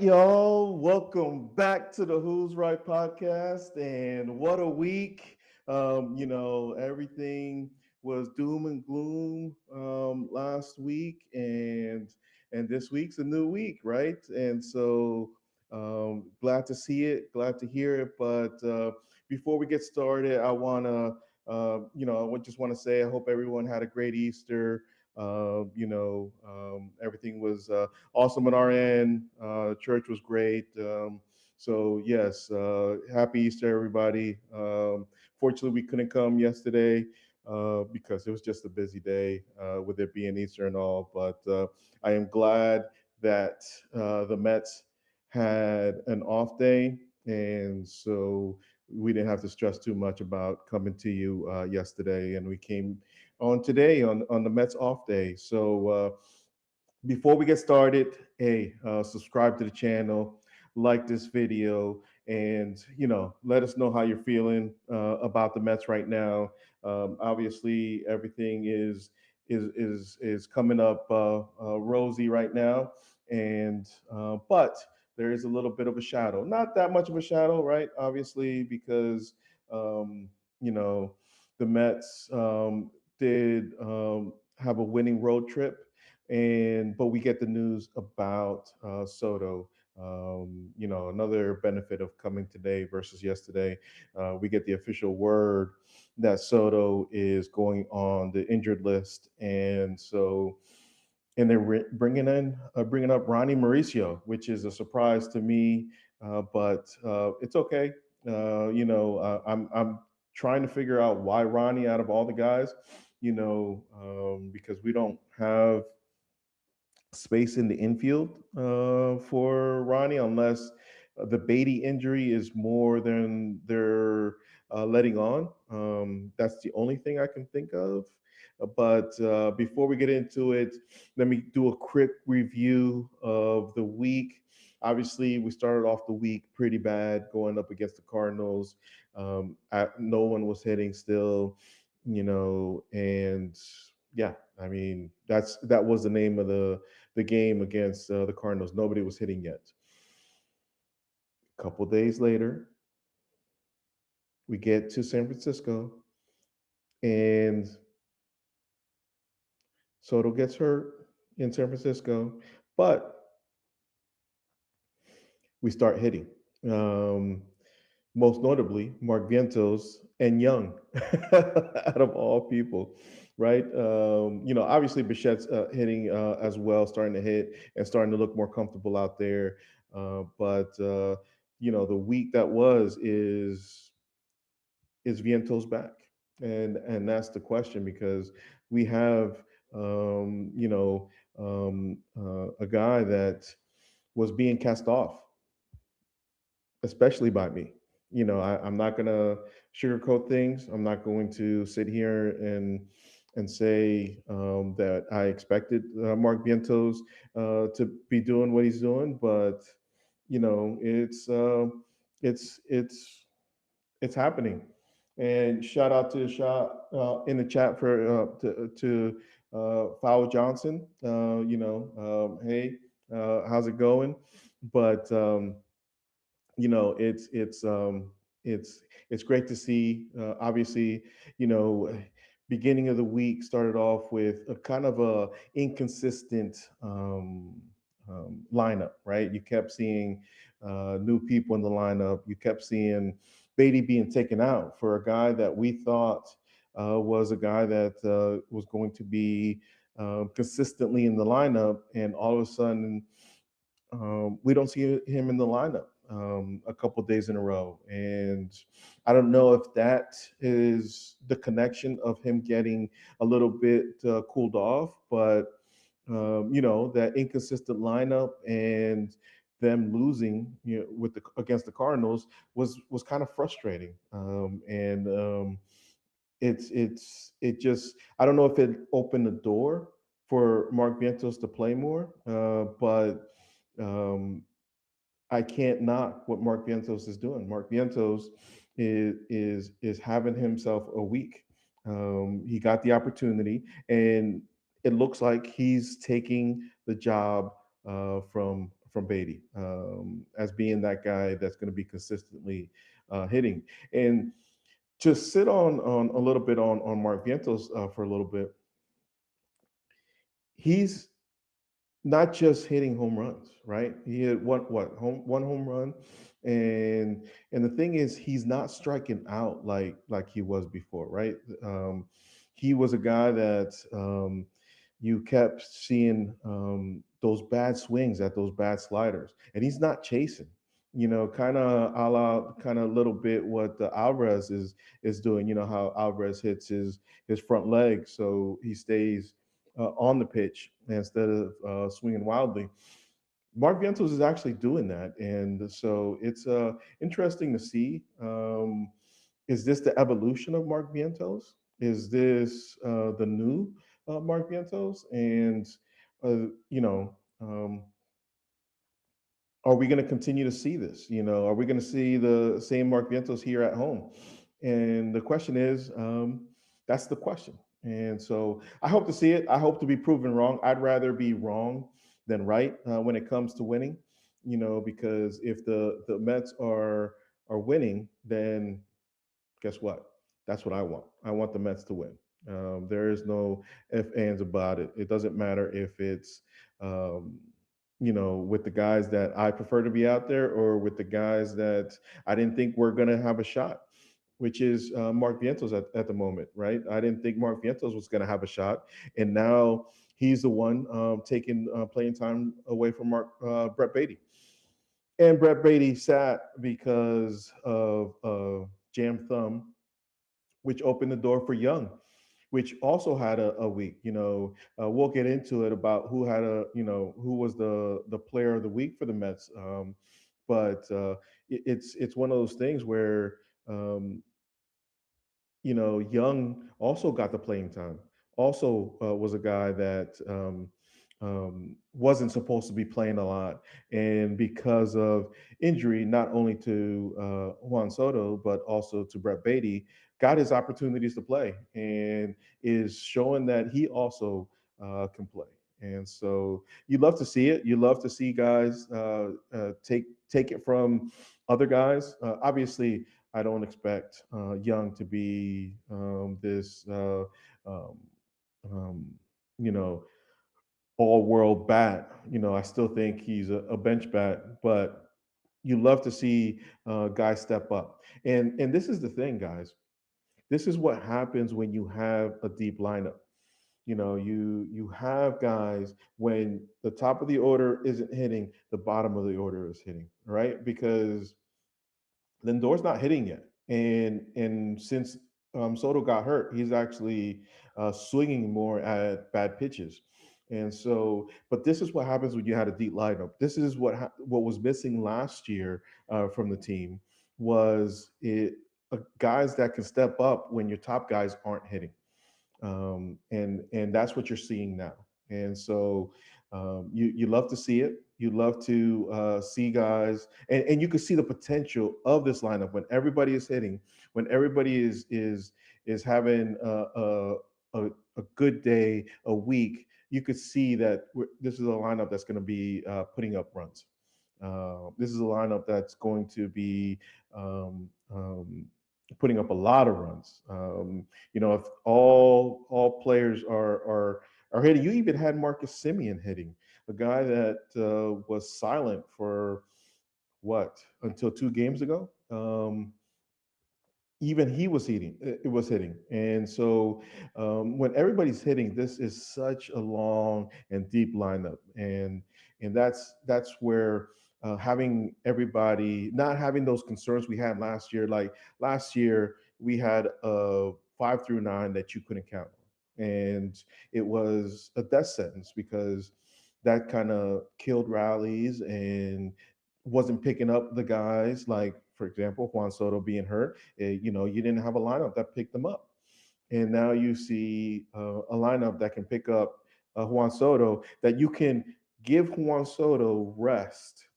y'all. Welcome back to the Who's Right podcast. And what a week. Everything was doom and gloom last week, and this week's a new week, right? And so glad to see it, glad to hear it. But before we get started, I want to, just want to say I hope everyone had a great Easter. Everything was awesome on our end. Church was great. So yes, happy Easter, everybody. Fortunately, we couldn't come yesterday because it was just a busy day with it being Easter and all. But I am glad that the Mets had an off day, and so we didn't have to stress too much about coming to you yesterday, and we came on today on the Mets off day. So. Before we get started, hey, subscribe to the channel, like this video, and let us know how you're feeling about the Mets right now. Obviously, everything is coming up rosy right now, and but there is a little bit of a shadow. Not that much of a shadow, right? Obviously, because um, you know the Mets did have a winning road trip, and but we get the news about Soto. Another benefit of coming today versus yesterday, we get the official word that Soto is going on the injured list, and so and they're bringing up Ronnie Mauricio, which is a surprise to me, but it's okay. I'm trying to figure out why Ronnie out of all the guys, because we don't have space in the infield for Ronnie unless the Beatty injury is more than they're letting on. That's the only thing I can think of. But before we get into it, let me do a quick review of the week. Obviously, we started off the week pretty bad going up against the Cardinals. No one was hitting still, and yeah, I mean that was the name of the game against the Cardinals. Nobody was hitting yet. A couple days later, we get to San Francisco, and Soto gets hurt in San Francisco, but we start hitting. Um, Most notably, Mark Vientos and Young, out of all people, right? Obviously Bichette's hitting as well, starting to hit and starting to look more comfortable out there. But the week that is Vientos back, and that's the question because we have a guy that was being cast off, especially by me. I'm not going to sugarcoat things. I'm not going to sit here and say that I expected Mark Vientos to be doing what he's doing, but you know, it's uh, it's it's happening. And shout out to shot in the chat for to Fowl Johnson. Hey, how's it going? But you know it's it's um it's great to see. Obviously, you know beginning of the week started off with a kind of a inconsistent lineup, right? You kept seeing new people in the lineup. You kept seeing Beatty being taken out for a guy that we thought was a guy that was going to be consistently in the lineup, and all of a sudden we don't see him in the lineup a couple days in a row. And I don't know if that is the connection of him getting a little bit cooled off, but that inconsistent lineup and them losing, with the against the Cardinals was kind of frustrating. And it just, I don't know if it opened the door for Mark Vientos to play more, but um, I can't knock what Mark Vientos is doing. Mark Vientos is having himself a week. He got the opportunity, and it looks like he's taking the job from Beatty as being that guy that's going to be consistently hitting. And to sit on a little bit on Mark Vientos for a little bit, he's not just hitting home runs, right? He had one home run, and the thing is, he's not striking out like he was before, right? Um, he was a guy that you kept seeing those bad swings at those bad sliders, and he's not chasing. You know, kind of a la, kind of a little bit what the Alvarez is doing. You know how Alvarez hits his front leg, so he stays on the pitch instead of swinging wildly. Mark Vientos is actually doing that, and so it's interesting to see. Is this the evolution of Mark Vientos? Is this the new Mark Vientos? And you know, are we going to continue to see this? You know, are we going to see the same Mark Vientos here at home? And the question is, that's the question. And so I hope to see it. I hope to be proven wrong. I'd rather be wrong than right when it comes to winning. You know, because if the Mets are winning, then guess what? That's what I want. I want the Mets to win. There is no if ands about it. It doesn't matter if it's um, with the guys that I prefer to be out there or with the guys that I didn't think were going to have a shot, which is Mark Vientos at the moment, right? I didn't think Mark Vientos was going to have a shot, and now he's the one taking playing time away from Brett Beatty. And Brett Beatty sat because of jam thumb, which opened the door for Young, which also had a week. We'll get into it about who had who was the player of the week for the Mets. But it's one of those things where um, Young also got the playing time. Also was a guy that wasn't supposed to be playing a lot, and because of injury, not only to Juan Soto but also to Brett Beatty, got his opportunities to play, and is showing that he also can play. And so you love to see it. You love to see guys take it from other guys. Obviously, I don't expect Young to be this, um, um, you know, all world bat. I still think he's a bench bat, but you love to see guys step up. And this is the thing, guys. This is what happens when you have a deep lineup. You have guys when the top of the order isn't hitting, the bottom of the order is hitting, right? Because Lindor's not hitting yet, and since Soto got hurt, he's actually swinging more at bad pitches, and so. But this is what happens when you had a deep lineup. This is what was missing last year from the team was it guys that can step up when your top guys aren't hitting, and that's what you're seeing now. And so you love to see it. You love to see guys, and you can see the potential of this lineup when everybody is hitting, when everybody is having a, a good day, a week. You could see that this is a lineup that's going to be putting up runs. This is a lineup that's going to be putting up a lot of runs. If all players are hitting, you even had Marcus Simeon hitting, a guy that was silent for what until 2 games ago. Even he was hitting. It was hitting, and so when everybody's hitting, this is such a long and deep lineup, and that's where having everybody not having those concerns we had last year. Like last year, we had a 5 through 9 that you couldn't count on, and it was a death sentence because that kind of killed rallies and wasn't picking up the guys like, for example, Juan Soto being hurt. You didn't have a lineup that picked them up, and now you see a lineup that can pick up Juan Soto, that you can give Juan Soto rest,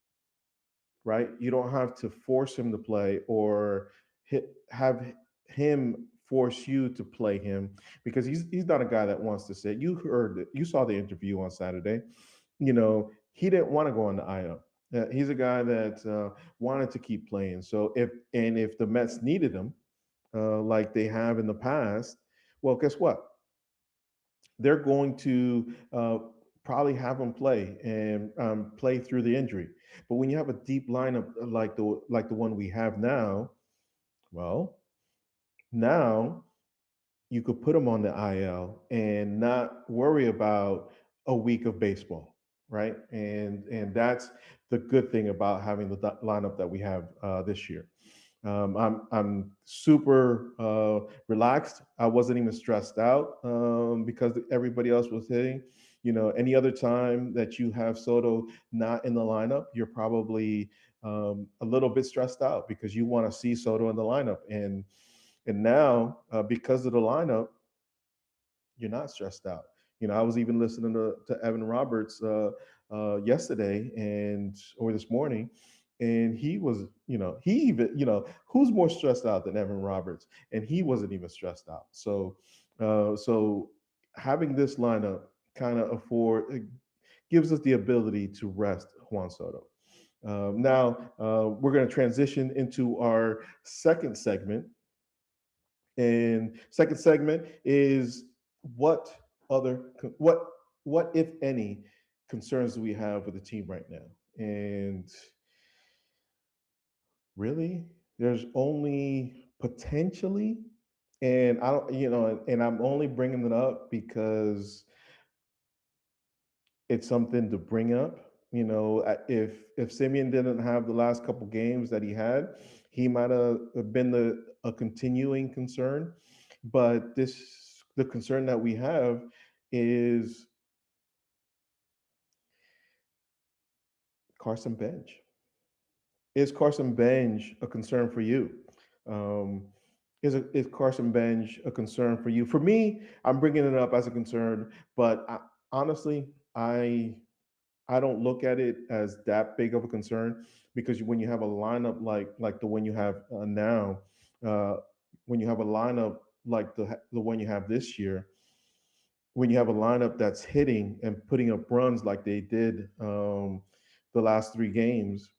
right? You don't have to force him to play or have him force you to play him because he's not a guy that wants to sit. You saw the interview on Saturday. He didn't want to go on the IL. He's a guy that wanted to keep playing. So if the Mets needed him, like they have in the past, well, guess what? They're going to probably have him play and play through the injury. But when you have a deep lineup like the one we have now, well, now you could put him on the IL and not worry about a week of baseball, right? And that's the good thing about having the lineup that we have this year. I'm super relaxed. I wasn't even stressed out because everybody else was hitting. You know, any other time that you have Soto not in the lineup, you're probably a little bit stressed out because you want to see Soto in the lineup. And now because of the lineup, you're not stressed out. You know, I was even listening to Evan Roberts yesterday and or this morning, and he was, he even, who's more stressed out than Evan Roberts, and he wasn't even stressed out. So having this lineup kind of gives us the ability to rest Juan Soto. Now we're going to transition into our second segment, and second segment is what other what what if any concerns do we have with the team right now? And really, there's only potentially, and I don't, and I'm only bringing it up because it's something to bring up. If Simeon didn't have the last couple games that he had, he might have been a continuing concern. But the concern that we have is Carson Bench. Is Carson Bench a concern for you? Um, is Carson Bench a concern for you? For me, I'm bringing it up as a concern, but honestly, I don't look at it as that big of a concern because when you have a lineup like the one you have now, uh, when you have a lineup like the one you have this year, when you have a lineup that's hitting and putting up runs like they did the last three games,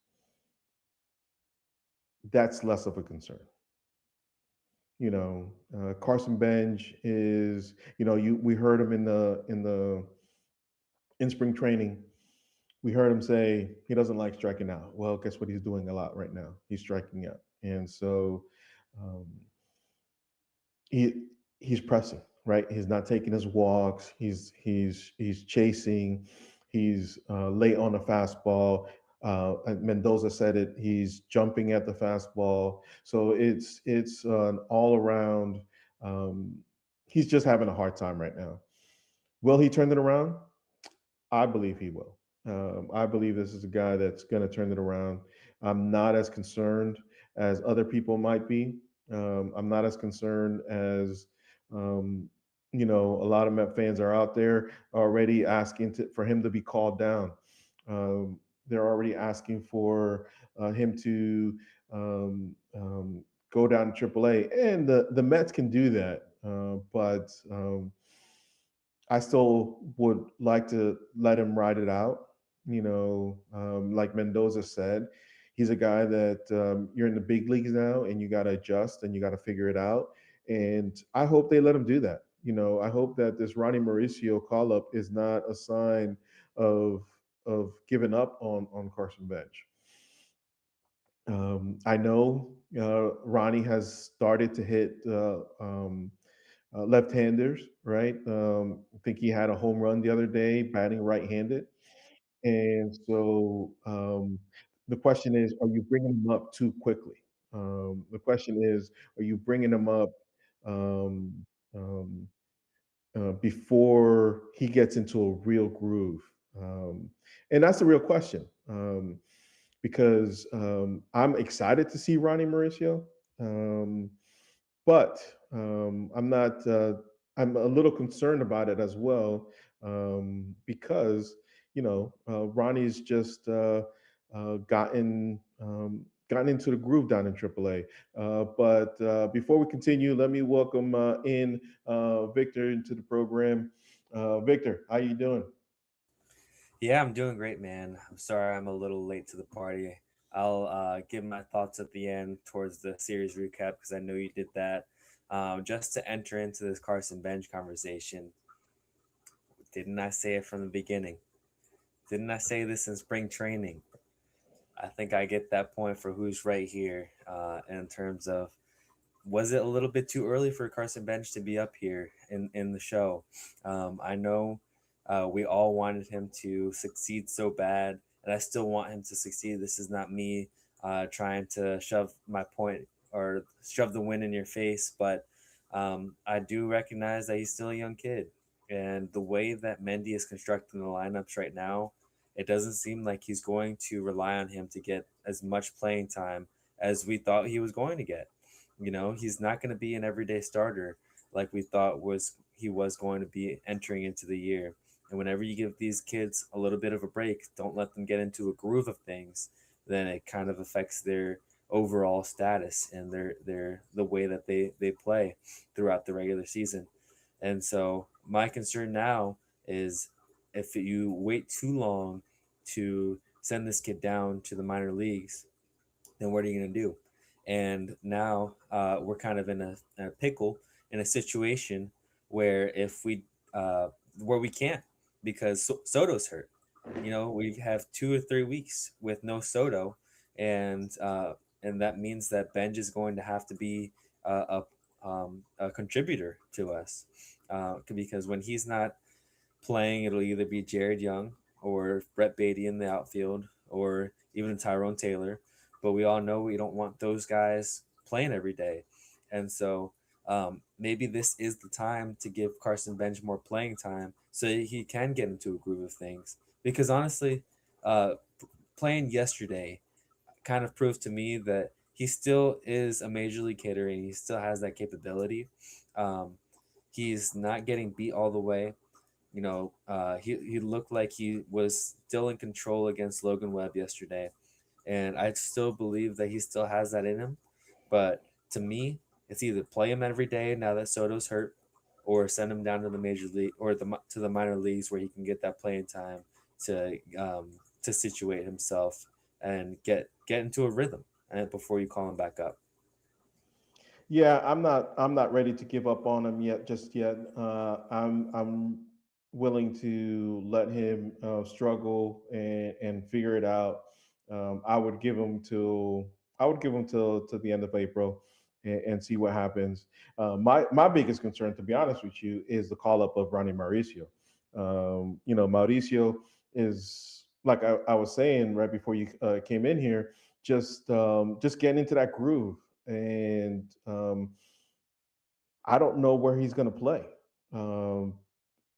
that's less of a concern. Carson Bench is, we heard him in spring training. We heard him say he doesn't like striking out. Well, guess what? He's doing a lot right now. He's striking out, and so um, he he's pressing. Right, he's not taking his walks. He's chasing. He's late on the fastball. Mendoza said it. He's jumping at the fastball. So it's an all around. Um, he's just having a hard time right now. Will he turn it around? I believe he will. I believe this is a guy that's going to turn it around. I'm not as concerned as other people might be. I'm not as concerned as, um, a lot of Met fans are out there already asking for him to be called down. They're already asking for him to go down to AAA, and the Mets can do that, but I still would like to let him ride it out. Like Mendoza said, he's a guy that you're in the big leagues now, and you got to adjust and you got to figure it out. And I hope they let him do that. I hope that this Ronnie Mauricio call up is not a sign of giving up on Carson Bench. I know Ronnie has started to hit left-handers, right? I think he had a home run the other day, batting right-handed, and so the question is, are you bringing him up too quickly? The question is, are you bringing him up um, um, before he gets into a real groove? And that's the real question. Because I'm excited to see Ronnie Mauricio. Um, but I'm not. I'm a little concerned about it as well because Ronnie's just gotten into the groove down in AAA. But before we continue, let me welcome in Victor into the program. Victor, how you doing? Yeah, I'm doing great, man. I'm sorry I'm a little late to the party. I'll give my thoughts at the end towards the series recap because I know you did that. Just to enter into this Carson Bench conversation, didn't I say it from the beginning? Didn't I say this in spring training? I think I get that point for who's right here in terms of was it a little bit too early for Carson Bench to be up here in the show? I know we all wanted him to succeed so bad, and I still want him to succeed. This is not me trying to shove my point or shove the win in your face, but I do recognize that he's still a young kid, and the way that Mendy is constructing the lineups right now, it doesn't seem like he's going to rely on him to get as much playing time as we thought he was going to get. You know, he's not going to be an everyday starter like we thought was he was going to be entering into the year. And whenever you give these kids a little bit of a break, don't let them get into a groove of things, then it kind of affects their overall status and their the way that they play throughout the regular season. And so my concern now is if you wait too long to send this kid down to the minor leagues, then what are you going to do? And now we're kind of in a pickle, in a situation where if we where we can't because Soto's hurt. You know, we have 2 or 3 weeks with no Soto, and that means that Benj is going to have to be a contributor to us because when he's not playing, it'll either be Jared Young or Brett Beatty in the outfield or even Tyrone Taylor. But we all know we don't want those guys playing every day. And so maybe this is the time to give Carson Bench more playing time so he can get into a groove of things. Because honestly, uh, playing yesterday kind of proved to me that he still is a major league hitter and he still has that capability. Um, he's not getting beat all the way. You know, he looked like he was still in control against Logan Webb yesterday, and I still believe that he still has that in him. But to me, it's either play him every day now that Soto's hurt, or send him down to the major league or to the minor leagues where he can get that playing time to situate himself and get into a rhythm and before you call him back up. Yeah, I'm not ready to give up on him yet, just yet. I'm willing to let him struggle and figure it out. I would give him till to the end of April and see what happens. My biggest concern, to be honest with you, is the call up of Ronnie Mauricio. Mauricio is like I was saying right before you came in here, just getting into that groove and I don't know where he's going to play. Um,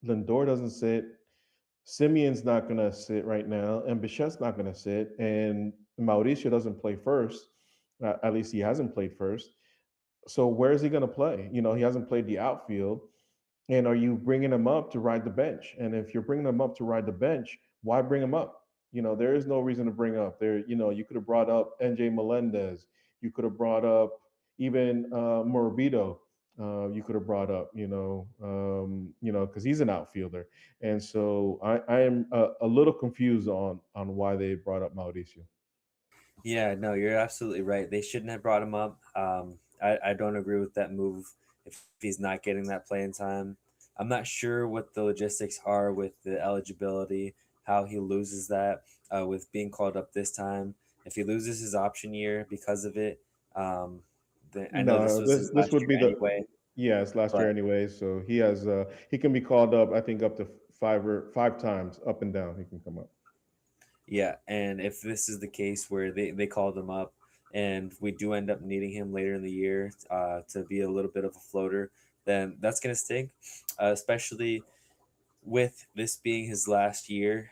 Lindor doesn't sit. Simeon's not going to sit right now, and Bichette's not going to sit, and Mauricio doesn't play first. At least he hasn't played first. So where is he going to play? He hasn't played the outfield. And are you bringing him up to ride the bench? And if you're bringing him up to ride the bench, why bring him up? There is no reason to bring up there. You could have brought up NJ Melendez. You could have brought up even Morbido. You could have brought up, because he's an outfielder. And so I am a little confused on why they brought up Mauricio. Yeah, no, you're absolutely right. They shouldn't have brought him up. I don't agree with that move if he's not getting that playing time. I'm not sure what the logistics are with the eligibility, how he loses that with being called up this time. If he loses his option year because of it, um, I know this No, was this his this last would year be anyway, yeah, it's last but year anyway. So he can be called up. I think up to five times up and down. He can come up. yeah, and if this is the case where they called him up and we do end up needing him later in the year to be a little bit of a floater, then that's going to stink, especially with this being his last year,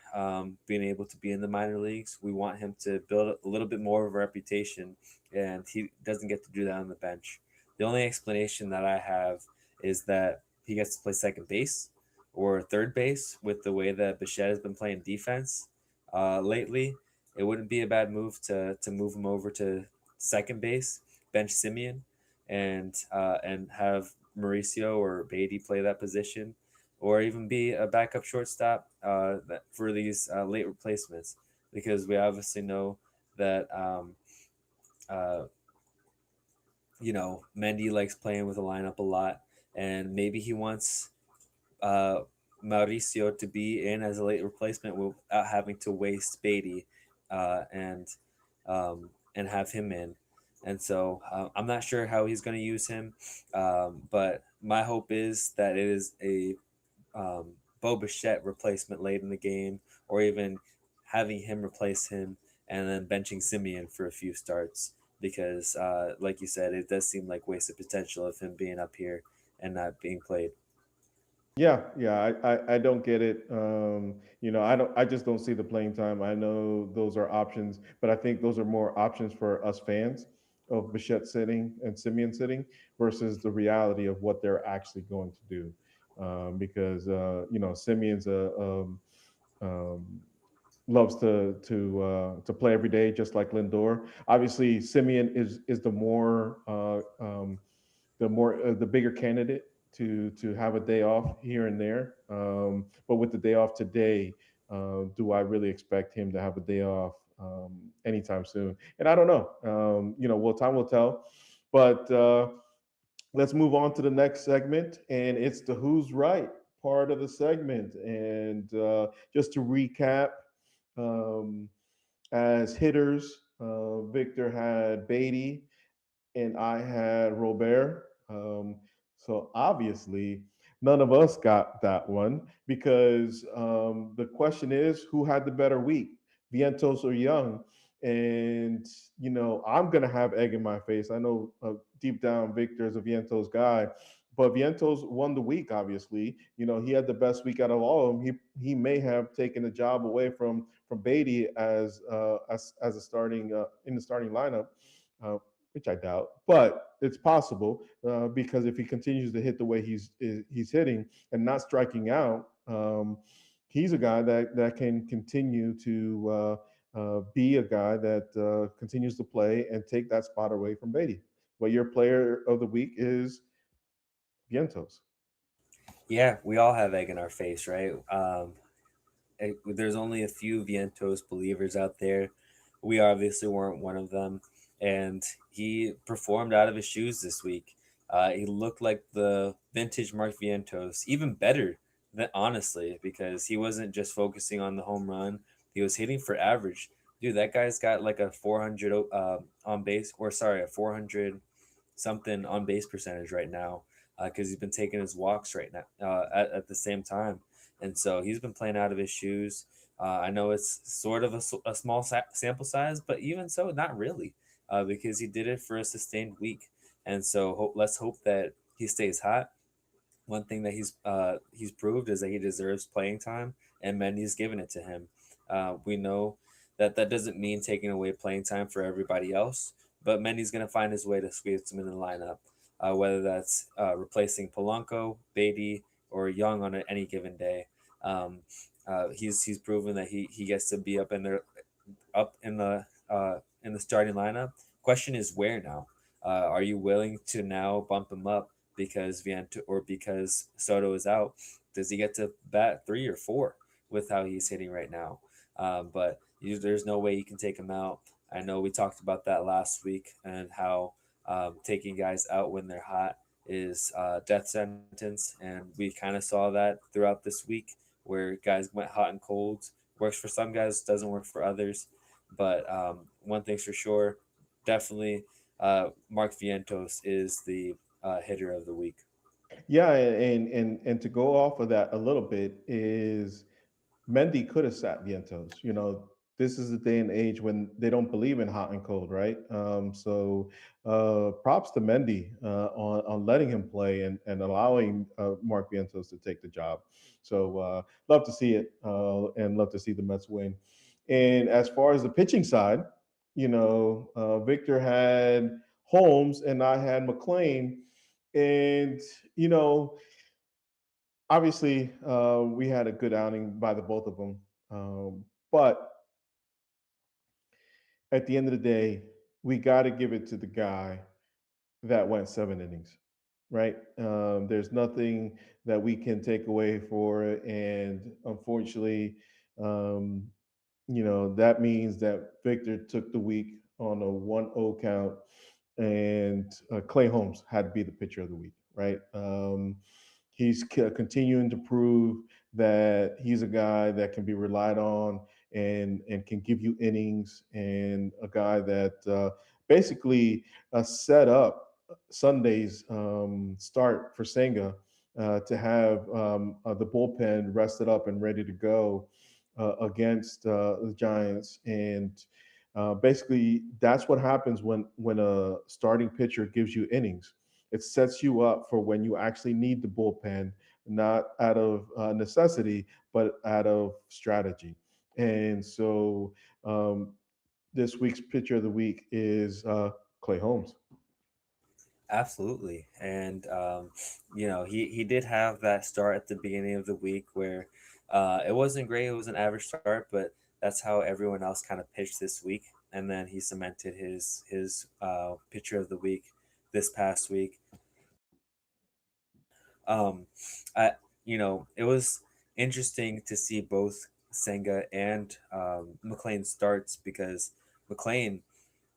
being able to be in the minor leagues. We want him to build a little bit more of a reputation, and he doesn't get to do that on the bench. The only explanation that I have is that he gets to play second base or third base with the way that Bichette has been playing defense lately. It wouldn't be a bad move to move him over to second base, bench Simeon, and have Mauricio or Beatty play that position. or even be a backup shortstop for these late replacements, because we obviously know that uh, Mendy likes playing with a lineup a lot, and maybe he wants uh, Mauricio to be in as a late replacement without having to waste Beatty and have him in. And so I'm not sure how he's going to use him, but my hope is that it is a Bo Bichette replacement late in the game, or even having him replace him and then benching Simeon for a few starts. Because, like you said, it does seem like wasted potential of him being up here and not being played. Yeah, yeah, I don't get it. I just don't see the playing time. I know those are options, but I think those are more options for us fans of Bichette sitting and Simeon sitting versus the reality of what they're actually going to do. Because Simeon's um, loves to play every day, just like Lindor. Obviously, Simeon is the bigger candidate to have a day off here and there. But with the day off today, do I really expect him to have a day off anytime soon? And I don't know. Well, time will tell. But let's move on to the next segment, and it's the Who's Right part of the segment. And just to recap, um, as hitters, Victor had Beatty, and I had Robert. So obviously, none of us got that one because the question is, who had the better week, Vientos or Young? And I'm gonna have egg in my face. I know deep down Victor is a Vientos guy, but Vientos won the week. Obviously, he had the best week out of all of them. He may have taken the job away from Beatty as a starting in the starting lineup. Uh, which I doubt, but it's possible because if he continues to hit the way he's hitting and not striking out, he's a guy that can continue to be a guy that continues to play and take that spot away from Beatty. But your player of the week is Vientos. Yeah, we all have egg in our face, right? There's only a few Vientos believers out there. We obviously weren't one of them, and he performed out of his shoes this week. He looked like the vintage Mark Vientos, even better than honestly, because he wasn't just focusing on the home run; he was hitting for average. Dude, that guy's got like a 400 on base, or sorry, a 400 something on base percentage right now, because he's been taking his walks right now at the same time, and so he's been playing out of his shoes. I know it's sort of a small sample size, but even so, not really, because he did it for a sustained week, and so let's hope that he stays hot. One thing that he's proved is that he deserves playing time, and Mendy's given it to him. We know that that doesn't mean taking away playing time for everybody else, but Mendy's going to find his way to squeeze him in the lineup, whether that's replacing Polanco, Beatty, or Young on any given day. Um, he's proven that he gets to be up in the starting lineup. Question is where now? Are you willing to now bump him up because because Soto is out? Does he get to bat 3 or 4 with how he's hitting right now? There's no way you can take him out. I know we talked about that last week and how taking guys out when they're hot is death sentence, and we kind of saw that throughout this week where guys went hot and cold. Works for some guys, doesn't work for others. But one thing's for sure, definitely Mark Vientos is the hitter of the week. Yeah, and to go off of that a little bit is Mendy could have sat Vientos. This is the day and age when they don't believe in hot and cold, right? So props to Mendy on letting him play and allowing Mark Vientos to take the job. So love to see it and love to see the Mets win. And as far as the pitching side, Victor had Holmes and I had McLean. And, you know, obviously, we had a good outing by the both of them. But at the end of the day, we got to give it to the guy that went 7 innings. right? There's nothing that we can take away for it, and unfortunately, um, that means that Victor took the week on a 1-0 count, and Clay Holmes had to be the pitcher of the week, right? He's continuing to prove that he's a guy that can be relied on and can give you innings, and a guy that basically set up Sunday's start for Senga to have the bullpen rested up and ready to go against the Giants. And basically, that's what happens when a starting pitcher gives you innings. It sets you up for when you actually need the bullpen, not out of necessity, but out of strategy. And so this week's pitcher of the week is Clay Holmes. Absolutely. And, he did have that start at the beginning of the week where it wasn't great. It was an average start, but that's how everyone else kind of pitched this week. And then he cemented his pitcher of the week this past week. Um, it was interesting to see both Senga and McLean starts because McLean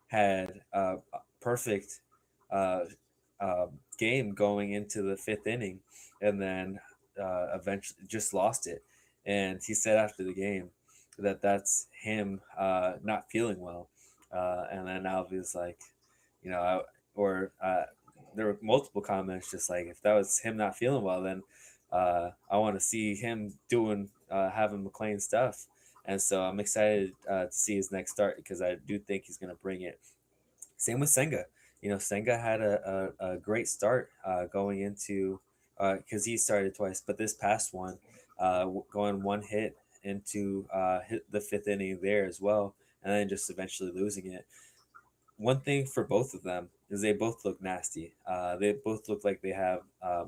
had a perfect uh, game going into the fifth inning, and then eventually just lost it. And he said after the game that that's him not feeling well. And then Alvy was like, you know, or there were multiple comments just like, if that was him not feeling well, then I want to see him doing having McLean stuff. And so I'm excited to see his next start because I do think he's going to bring it. Same with Senga. Senga had a great start going into because he started twice, but this past one, going one hit into hit the fifth inning there as well, and then just eventually losing it. One thing for both of them is they both look nasty. They both look like they have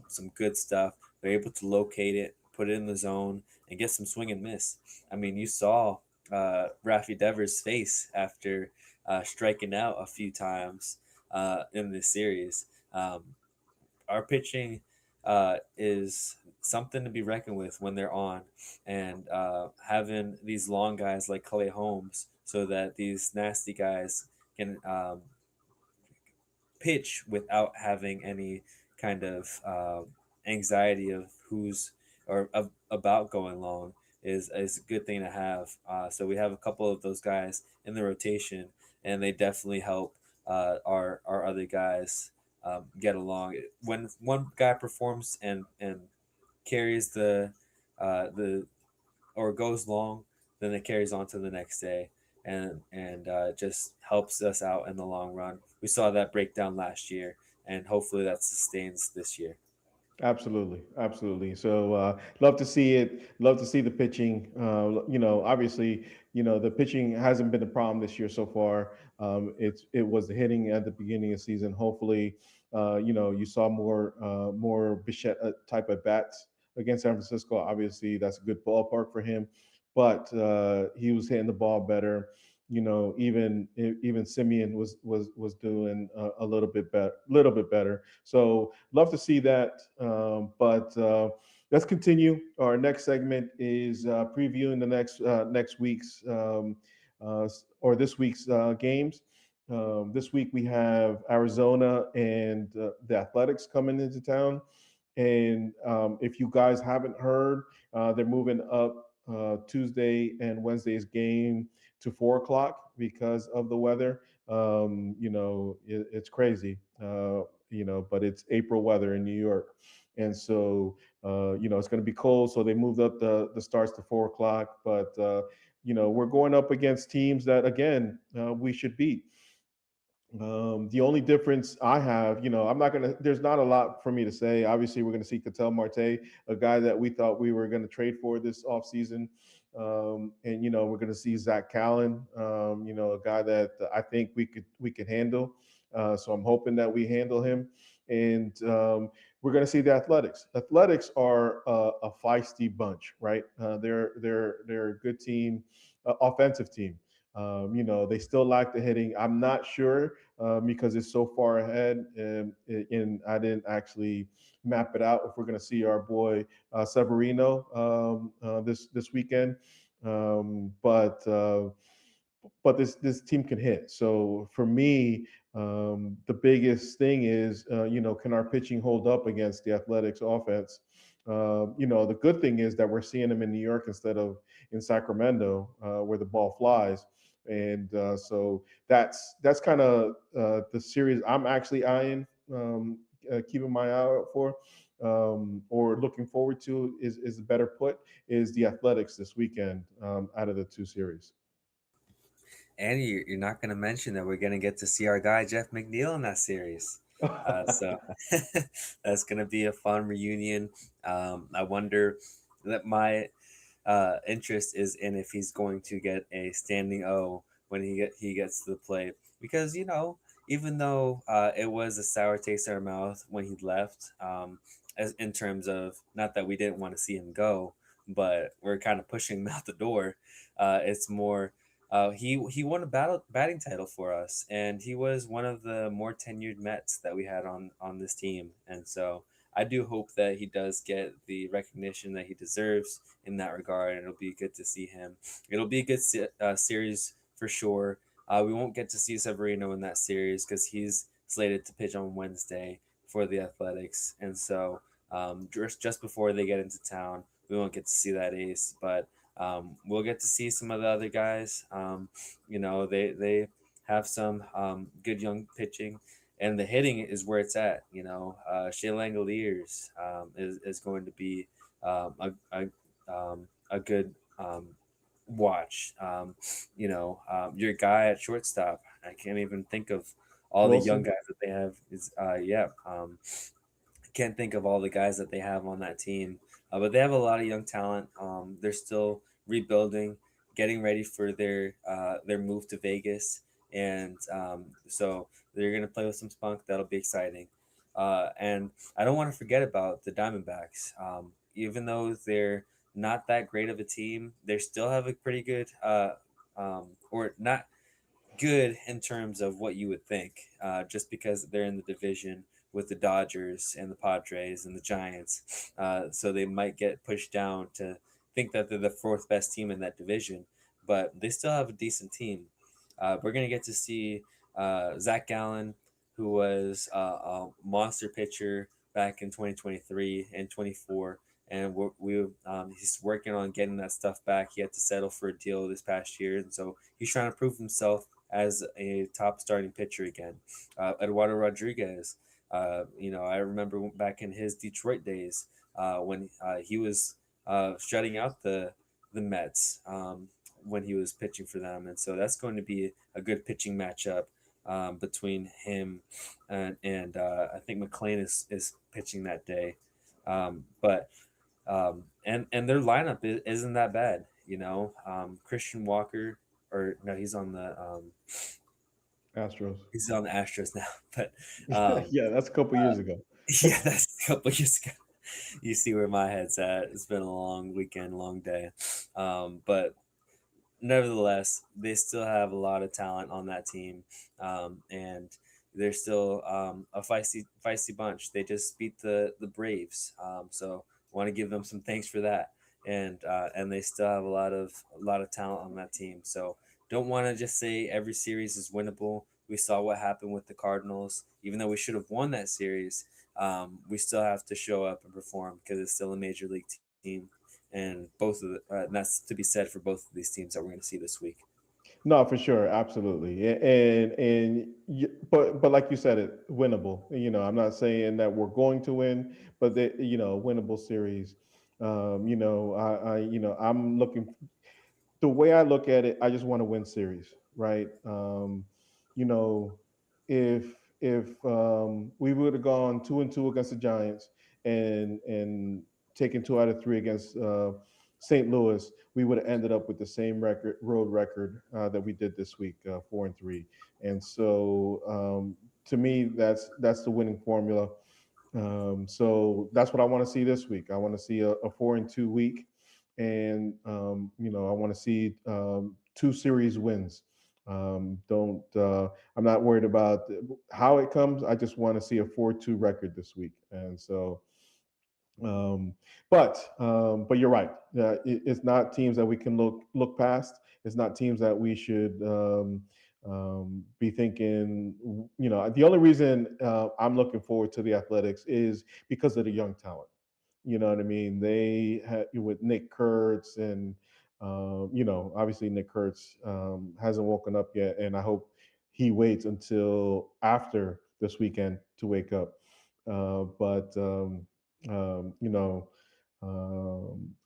some good stuff. They're able to locate it, put it in the zone, and get some swing and miss. I mean, you saw Rafi Devers' face after striking out a few times in this series. Our pitching is something to be reckoned with when they're on, and having these long guys like Clay Holmes, so that these nasty guys can pitch without having any kind of anxiety of who's or of, about going long is a good thing to have. So we have a couple of those guys in the rotation, and they definitely help our other guys get along. When one guy performs and carries the or goes long, then it carries on to the next day, and just helps us out in the long run. We saw that breakdown last year, and hopefully that sustains this year. Absolutely, absolutely. So love to see it. Love to see the pitching. Obviously, the pitching hasn't been a problem this year so far. It was the hitting at the beginning of the season. Hopefully, you saw more Bichette type of bats against San Francisco. Obviously, that's a good ballpark for him, but he was hitting the ball better. Even Simeon was doing a little bit better. So love to see that. But let's continue. Our next segment is previewing the next week's or this week's games. This week we have Arizona and the Athletics coming into town. And if you guys haven't heard, they're moving up Tuesday and Wednesday's game to 4 o'clock because of the weather. It's crazy. But it's April weather in New York, and so it's going to be cold. So they moved up the starts to 4 o'clock. But we're going up against teams that again we should beat. The only difference I have, I'm not gonna. There's not a lot for me to say. Obviously, we're gonna see Cattell Marte, a guy that we thought we were gonna trade for this offseason. And we're gonna see Zach Callen, a guy that I think we could handle. So I'm hoping that we handle him. And we're gonna see the Athletics. Athletics are a feisty bunch, right? They're a good team, offensive team. They still lack the hitting. I'm not sure because it's so far ahead, and I didn't actually map it out if we're going to see our boy Severino this weekend. But this team can hit. So for me, the biggest thing is, can our pitching hold up against the Athletics offense? The good thing is that we're seeing them in New York instead of in Sacramento, where the ball flies, and so that's kind of the series I'm actually eyeing, keeping my eye out for. Or looking forward to is a better put is the Athletics this weekend, out of the two series. And you're not going to mention that we're going to get to see our guy Jeff McNeil in that series. So that's going to be a fun reunion. I wonder that my interest is in if he's going to get a standing O when he gets to the plate, because even though it was a sour taste in our mouth when he left, as in terms of, not that we didn't want to see him go, but we're kind of pushing him out the door. It's more, he won a batting title for us, and he was one of the more tenured Mets that we had on this team, and so I do hope that he does get the recognition that he deserves in that regard, and it'll be good to see him. It'll be a good series for sure. We won't get to see Severino in that series because he's slated to pitch on Wednesday for the Athletics, and so just before they get into town, we won't get to see that ace, but we'll get to see some of the other guys. They have some good young pitching, and the hitting is where it's at. Shea Langoliers is going to be a good watch. Your guy at shortstop, I can't even think of all the young Wilson. guys that they have. Is yeah. Can't think of all the guys that they have on that team, but they have a lot of young talent. They're still rebuilding, getting ready for their move to Vegas, and so they're gonna play with some spunk. That'll be exciting. And I don't want to forget about the Diamondbacks. Even though they're not that great of a team, they still have a pretty good, or not good in terms of what you would think, just because they're in the division with the Dodgers and the Padres and the Giants. So they might get pushed down to think that they're the fourth best team in that division, but they still have a decent team. We're going to get to see Zach Gallen, who was a monster pitcher back in 2023 and 24. And he's working on getting that stuff back. He had to settle for a deal this past year, and so he's trying to prove himself as a top starting pitcher again. Eduardo Rodriguez, I remember back in his Detroit days, when he was shutting out the Mets, when he was pitching for them, and so that's going to be a good pitching matchup between him and I think McLean is pitching that day, but and their lineup isn't that bad. Christian Walker, or no, Astros. he's on the Astros now, but um, Yeah, that's a couple years ago. yeah, that's a couple years ago. You see where my head's at. It's been a long weekend, long day, but nevertheless, they still have a lot of talent on that team, and they're still a feisty bunch. They just beat the Braves, so want to give them some thanks for that. And they still have a lot of talent on that team. So don't want to just say every series is winnable. We saw what happened with the Cardinals. Even though we should have won that series, we still have to show up and perform because it's still a major league team, and and that's to be said for both of these teams that we're going to see this week. No, for sure, absolutely, but like you said, it winnable. I'm not saying that we're going to win, but winnable series. I'm looking. The way I look at it, I just want to win series, right? You know, if we would have gone 2-2 against the Giants and taken 2 out of 3 against St. Louis, we would have ended up with the same road record that we did this week, 4-3. And so, to me, that's the winning formula. So that's what I want to see this week. I want to see a 4-2 week, and I want to see 2 series wins. Don't I'm not worried about how it comes. I just want to see a 4-2 record this week, and so um, but you're right. It's not teams that we can look past. It's not teams that we should be thinking. You know, the only reason I'm looking forward to the Athletics is because of the young talent. You know what I mean? They had with Nick Kurtz and you know, obviously Nick Kurtz hasn't woken up yet, and I hope he waits until after this weekend to wake up. But you know,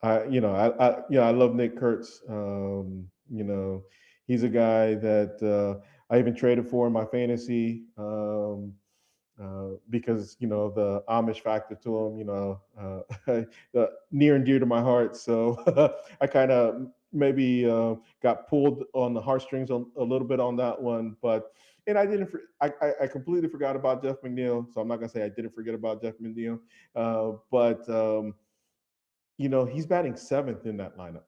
I love Nick Kurtz. You know, he's a guy that I even traded for in my fantasy. Because you know the Amish factor to him, you know, near and dear to my heart. So I kind of maybe got pulled on the heartstrings a little bit on that one, but and I didn't. I completely forgot about Jeff McNeil, so I'm not gonna say I didn't forget about Jeff McNeil, but you know he's batting seventh in that lineup,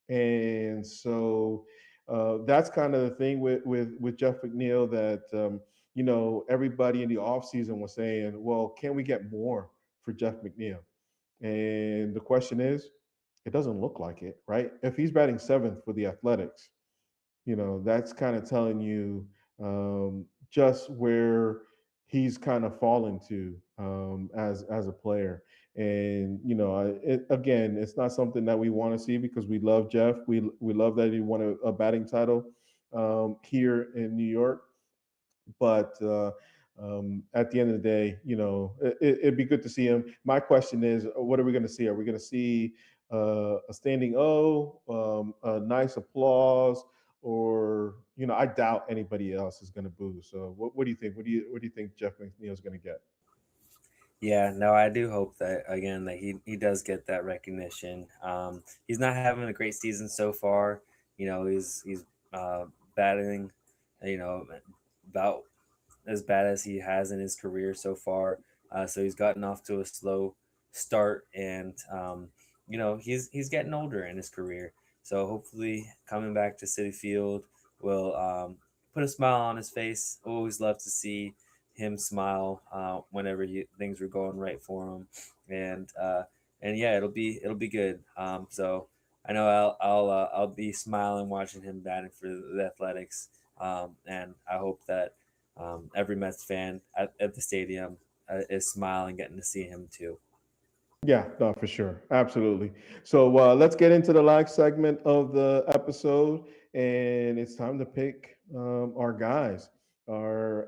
and so that's kind of the thing with Jeff McNeil that you know everybody in the offseason was saying, well, can we get more for Jeff McNeil? And the question is, it doesn't look like it, right? If he's batting seventh for the Athletics, you know that's kind of telling you just where he's kind of fallen to as a player. And you know again, it's not something that we want to see because we love Jeff. We love that he won a batting title here in New York, but at the end of the day, you know, it'd be good to see him. My question is, what are we going to see? Are we going to see a standing O, a nice applause, or you know, I doubt anybody else is going to boo. So, what do you think? What do you think Jeff McNeil is going to get? Yeah, no, I do hope that again that he does get that recognition. He's not having a great season so far. You know, he's batting, you know, about as bad as he has in his career so far. So he's gotten off to a slow start, and you know he's getting older in his career. So hopefully, coming back to City Field will put a smile on his face. Always love to see him smile whenever things were going right for him, and uh, and yeah, it'll be good. So I know I'll be smiling watching him batting for the Athletics, and I hope that every Mets fan at the stadium is smiling getting to see him too. Yeah, no, for sure. Absolutely. So let's get into the last segment of the episode. And it's time to pick our guys, our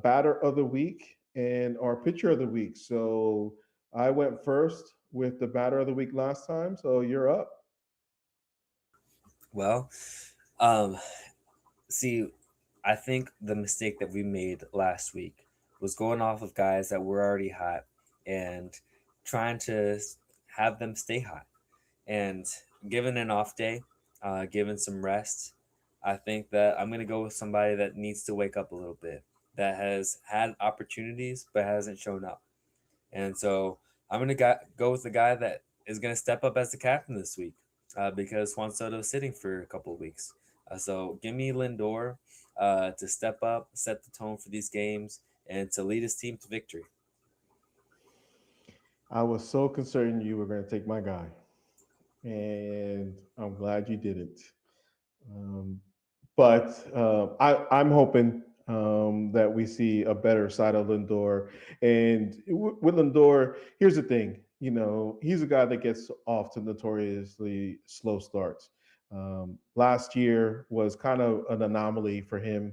batter of the week, and our pitcher of the week. So I went first with the batter of the week last time. So you're up. Well, um, see, I think the mistake that we made last week was going off of guys that were already hot and trying to have them stay hot. And given an off day, given some rest, I think that I'm going to go with somebody that needs to wake up a little bit, that has had opportunities but hasn't shown up. And so I'm going to go with the guy that is going to step up as the captain this week because Juan Soto is sitting for a couple of weeks. So give me Lindor to step up, set the tone for these games, and to lead his team to victory. I was so concerned you were going to take my guy, and I'm glad you didn't. Um, I'm hoping that we see a better side of Lindor. And with Lindor, here's the thing: you know, he's a guy that gets off to notoriously slow starts. Last year was kind of an anomaly for him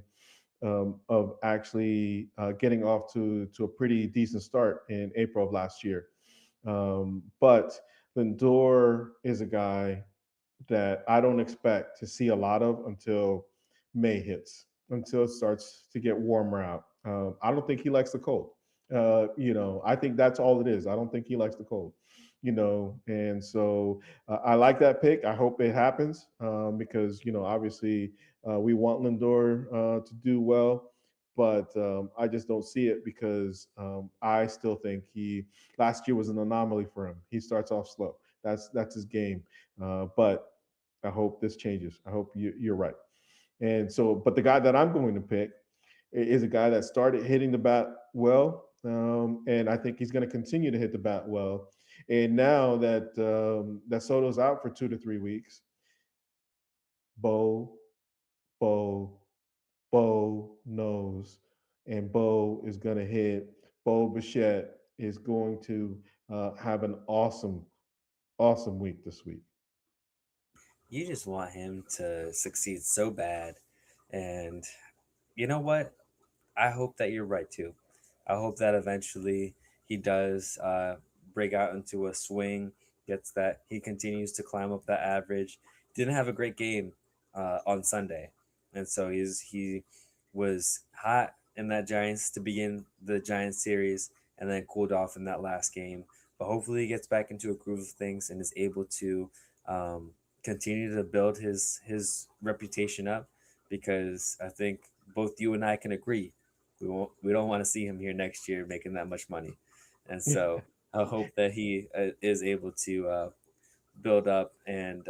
of actually getting off to a pretty decent start in April of last year. But Lindor is a guy that I don't expect to see a lot of until May hits, until it starts to get warmer out. I don't think he likes the cold. You know, I think that's all it is. I don't think he likes the cold. You know, and so I like that pick. I hope it happens because you know, obviously, we want Lindor to do well, but I just don't see it because I still think he last year was an anomaly for him. He starts off slow. That's his game. But I hope this changes. I hope you're right. And so, but the guy that I'm going to pick is a guy that started hitting the bat well, and I think he's going to continue to hit the bat well. And now that that Soto's out for 2 to 3 weeks, Bo, Bo, Bo knows, and Bo is going to hit. Bo Bichette is going to have an awesome, awesome week this week. You just want him to succeed so bad. And you know what? I hope that you're right too. I hope that eventually he does break out into a swing, gets that he continues to climb up that average. Didn't have a great game on Sunday, and so he was hot in that Giants to begin the Giants series, and then cooled off in that last game. But hopefully, he gets back into a groove of things and is able to um, continue to build his reputation up. Because I think both you and I can agree we don't want to see him here next year making that much money, and so I hope that he is able to build up and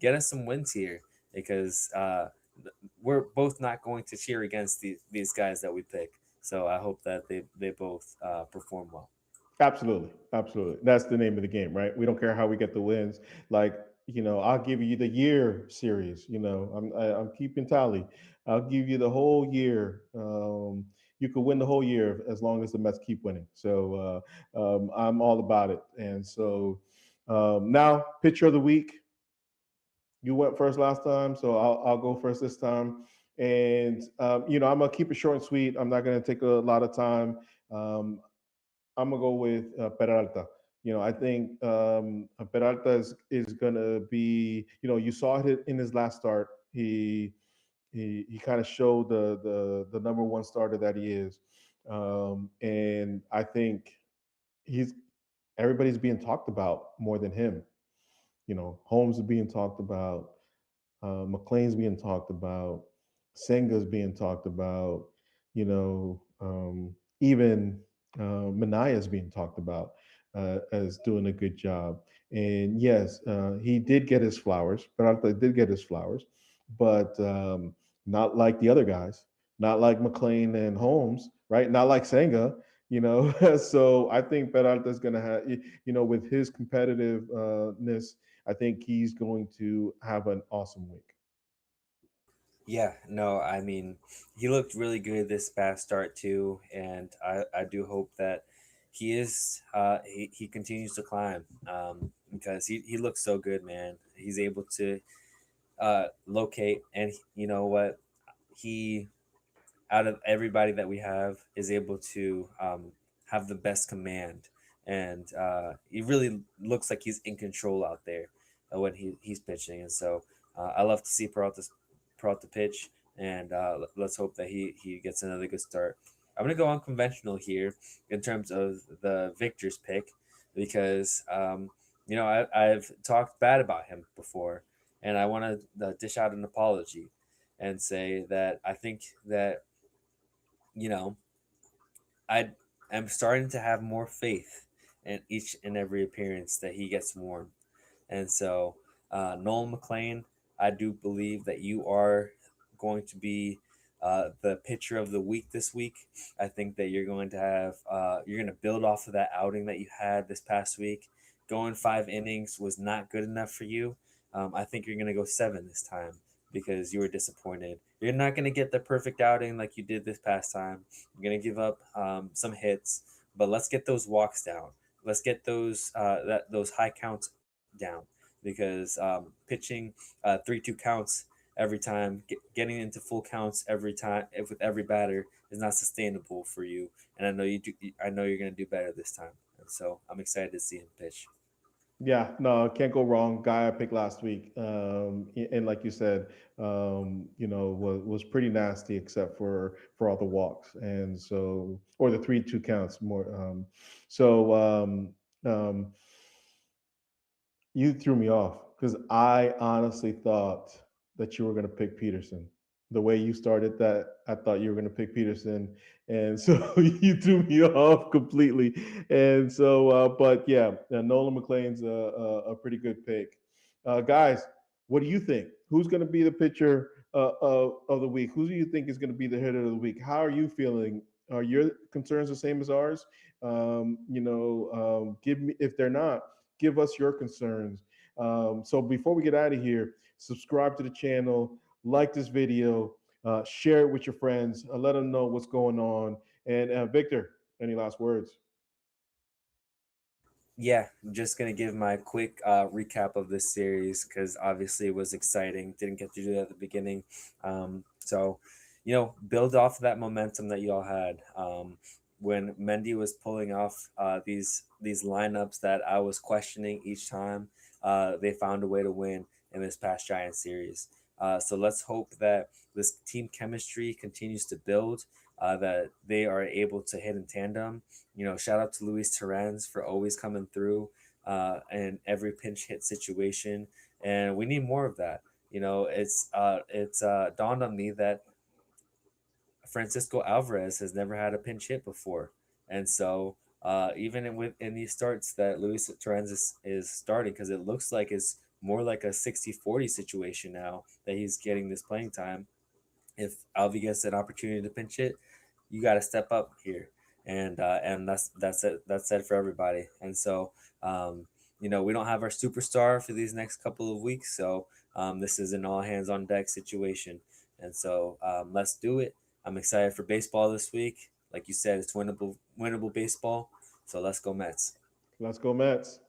get us some wins here because we're both not going to cheer against these guys that we pick. So I hope that they both perform well. Absolutely, absolutely. That's the name of the game, right? We don't care how we get the wins. Like, I'll give you the year series. I'm keeping tally. I'll give you the whole year. You could win the whole year as long as the Mets keep winning. So I'm all about it. And so now, pitcher of the week. You went first last time, so I'll go first this time. And I'm gonna keep it short and sweet. I'm not gonna take a lot of time. Um, I'm gonna go with Peralta. I think Peralta is gonna be. You saw it in his last start. He kind of showed the number one starter that he is, and I think he's everybody's being talked about more than him. Holmes is being talked about. McLean's being talked about, Senga's being talked about, even Manaya's being talked about as doing a good job. And yes, he did get his flowers. Peralta did get his flowers, but not like the other guys, not like McLean and Holmes, right? Not like Senga. So I think Peralta's going to have, with his competitiveness, I think he's going to have an awesome week. Yeah, no, I mean, he looked really good this past start too, and I do hope that he continues to climb because he looks so good, man. He's able to locate, and you know what, he out of everybody that we have is able to have the best command, and he really looks like he's in control out there when he's pitching, and so I love to see Peralta pitch, and let's hope that he gets another good start. I'm gonna go unconventional here in terms of the victor's pick because I've talked bad about him before, and I want to dish out an apology and say that I think that you know, I am starting to have more faith in each and every appearance that he gets warm. And so, Nolan McLean, I do believe that you are going to be the pitcher of the week this week. I think that you're going to build off of that outing that you had this past week. Going 5 innings was not good enough for you. I think you're going to go 7 this time because you were disappointed. You're not going to get the perfect outing like you did this past time. You're going to give up some hits, but let's get those walks down. Let's get those high counts down because pitching 3-2 counts every time, getting into full counts every time with every batter is not sustainable for you. And I know you do. I know you're going to do better this time. And so I'm excited to see him pitch. Yeah, no, can't go wrong. Guy I picked last week, and like you said, was pretty nasty except for all the walks, and so or the 3-2 counts more. So um, you threw me off because I honestly thought that you were going to pick Peterson. The way you started that, I thought you were going to pick Peterson, and so you threw me off completely. And so, but yeah, Nolan McLean's a pretty good pick. Guys, what do you think? Who's going to be the pitcher of the week. Who do you think is going to be the hit of the week? How are you feeling? Are your concerns the same as ours? Give me, if they're not, give us your concerns. So before we get out of here, subscribe to the channel, like this video, share it with your friends, let them know what's going on. And Victor, any last words? Yeah, I'm just gonna give my quick recap of this series because obviously it was exciting. Didn't get to do that at the beginning, so build off that momentum that you all had. When Mendy was pulling off these lineups that I was questioning each time, they found a way to win in this past Giant series. So let's hope that this team chemistry continues to build. That they are able to hit in tandem. Shout out to Luis Terrens for always coming through in every pinch hit situation, and we need more of that. It's dawned on me that Francisco Alvarez has never had a pinch hit before, and so even in these starts that Luis Terrens is starting, because it looks like it's more like a 60-40 situation now that he's getting this playing time. If Alvi gets an opportunity to pinch hit, you got to step up here, and that's it for everybody. And so, we don't have our superstar for these next couple of weeks, so this is an all hands on deck situation, and so let's do it. I'm excited for baseball this week. Like you said, it's winnable baseball. So let's go Mets. Let's go Mets.